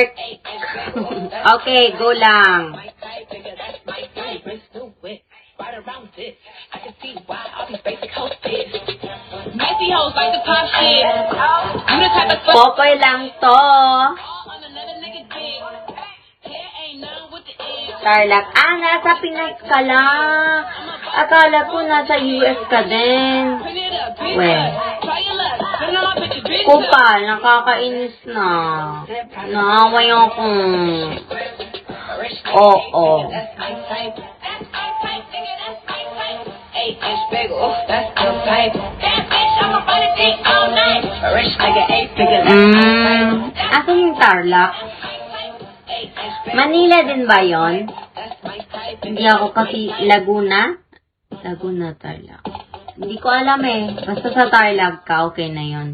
work. Okay, go lang. Popoy lang to. Tarlac. Nasa Pinas ka lang. Akala ko nasa US ka din. Kupal, nakakainis na. Naaway ako. Oo. Asan yung Tarlac? Manila din ba yon? Hindi ako kasi Laguna. Laguna, Tarlac. Hindi ko alam eh. Basta sa Tarlac ka, okay na yon.